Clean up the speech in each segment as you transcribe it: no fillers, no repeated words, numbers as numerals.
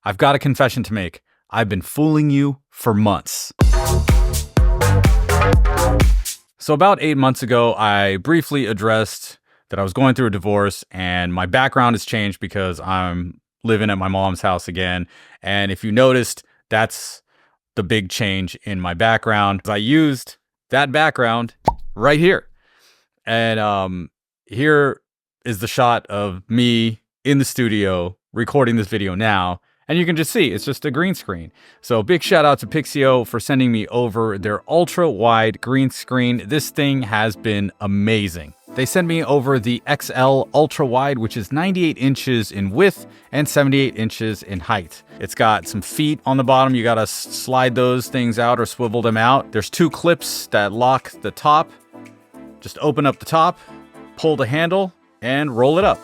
I've got a confession to make. I've been fooling you for months. So about 8 months ago, I briefly addressed that I was going through a divorce and my background has changed because I'm living at my mom's house again. And if you noticed, that's the big change in my background. I used that background right here. And here is the shot of me in the studio recording this video now. And you can just see, it's just a green screen. So big shout out to Pixio for sending me over their ultra-wide green screen. This thing has been amazing. They sent me over the XL ultra-wide, which is 98 inches in width and 78 inches in height. It's got some feet on the bottom. You gotta slide those things out or swivel them out. There's 2 clips that lock the top. Just open up the top, pull the handle, and roll it up.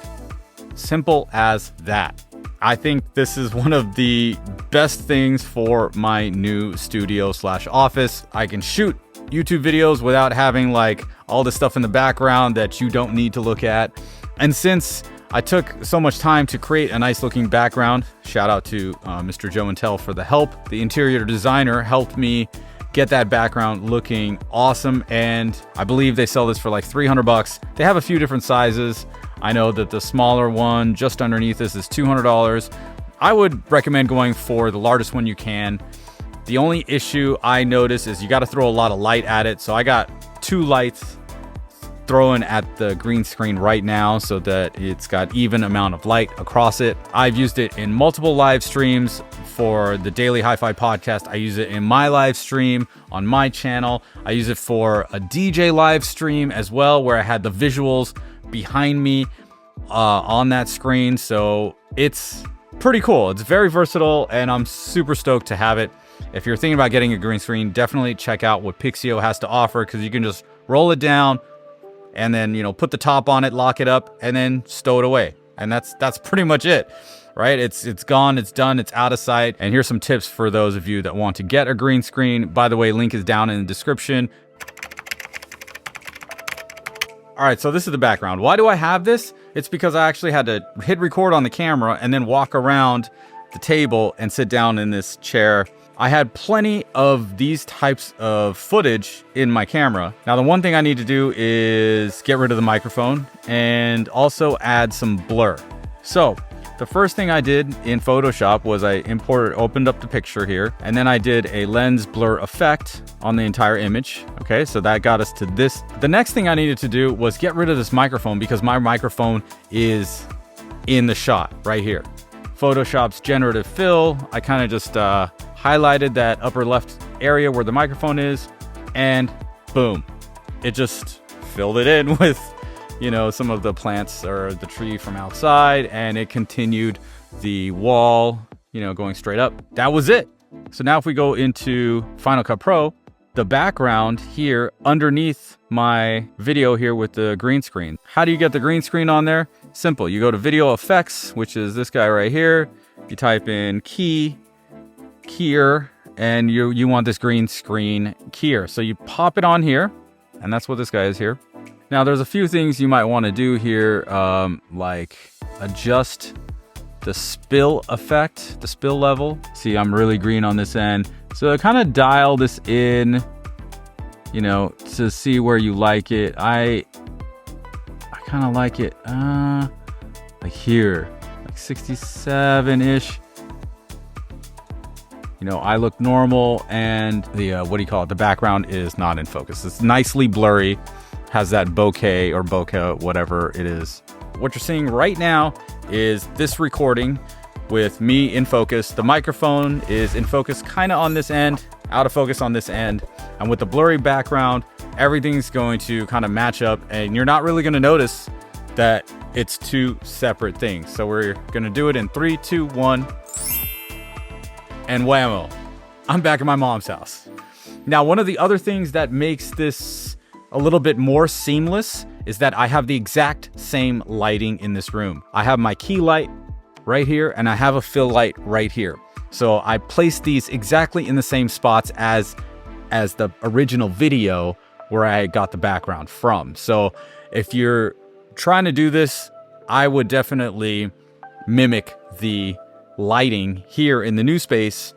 Simple as that. I think this is one of the best things for my new studio/office. I can shoot YouTube videos without having like all the stuff in the background that you don't need to look at. And since I took so much time to create a nice looking background, shout out to Mr. Joe and Tell for the help. The interior designer helped me get that background looking awesome. And I believe they sell this for like 300 bucks. They have a few different sizes. I know that the smaller one just underneath this is $200. I would recommend going for the largest one you can. The only issue I notice is you got to throw a lot of light at it. So I got 2 lights thrown at the green screen right now so that it's got even amount of light across it. I've used it in multiple live streams for the Daily Hi-Fi podcast. I use it in my live stream on my channel. I use it for a DJ live stream as well, where I had the visuals behind me on that screen. So it's pretty cool. It's very versatile and I'm super stoked to have it. If you're thinking about getting a green screen, definitely check out what Pixio has to offer, because you can just roll it down and then, you know, put the top on it, lock it up, and then stow it away. And that's pretty much it, right? It's gone, it's done, it's out of sight. And here's some tips for those of you that want to get a green screen. By the way, link is down in the description. All right, so this is the background. Why do I have this? It's because I actually had to hit record on the camera and then walk around the table and sit down in this chair. I had plenty of these types of footage in my camera. Now, the one thing I need to do is get rid of the microphone and also add some blur. So the first thing I did in Photoshop was I opened up the picture here, and then I did a lens blur effect on the entire image. Okay, so that got us to this. The next thing I needed to do was get rid of this microphone because my microphone is in the shot right here. Photoshop's generative fill, I kind of just highlighted that upper left area where the microphone is, and boom, it just filled it in with, you know, some of the plants or the tree from outside, and it continued the wall, you know, going straight up. That was it. So now if we go into Final Cut Pro, the background here underneath my video here with the green screen. How do you get the green screen on there? Simple. You go to video effects, which is this guy right here. You type in keyer, and you want this green screen keyer. So you pop it on here, and that's what this guy is here. Now there's a few things you might want to do here, like adjust the spill effect, the spill level. See, I'm really green on this end. So kind of dial this in, you know, to see where you like it. I kind of like it like here, like 67-ish. You know, I look normal, and the what do you call it? The background is not in focus. It's nicely blurry, has that bokeh or bokeh, whatever it is. What you're seeing right now is this recording with me in focus. The microphone is in focus kind of on this end, out of focus on this end. And with the blurry background, everything's going to kind of match up, and you're not really going to notice that it's 2 separate things. So we're going to do it in 3, 2, 1. And whammo, I'm back at my mom's house. Now, one of the other things that makes this a little bit more seamless is that I have the exact same lighting in this room. I have my key light right here, and I have a fill light right here. So I placed these exactly in the same spots as the original video where I got the background from. So if you're trying to do this, I would definitely mimic the lighting here in the new space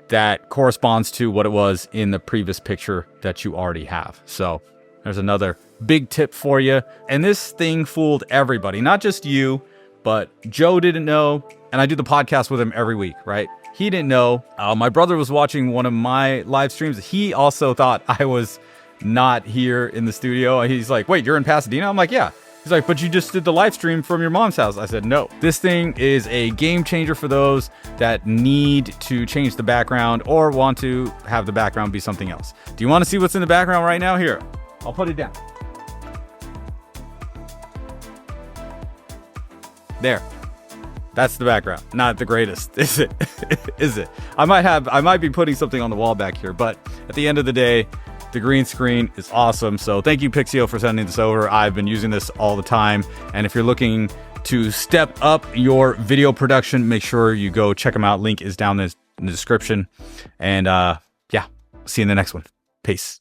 that corresponds to what it was in the previous picture that you already have. So there's another big tip for you. And this thing fooled everybody, not just you, but Joe didn't know. And I do the podcast with him every week, right? He didn't know. My brother was watching one of my live streams. He also thought I was not here in the studio. He's like, wait, you're in Pasadena? I'm like, yeah. He's like, but you just did the live stream from your mom's house. I said, no. This thing is a game changer for those that need to change the background or want to have the background be something else. Do you want to see what's in the background right now? Here, I'll put it down. There. That's the background. Not the greatest, is it? Is it? I might be putting something on the wall back here, but at the end of the day, the green screen is awesome. So thank you, Pixio, for sending this over. I've been using this all the time. And if you're looking to step up your video production, make sure you go check them out. Link is down in the description. And yeah, see you in the next one. Peace.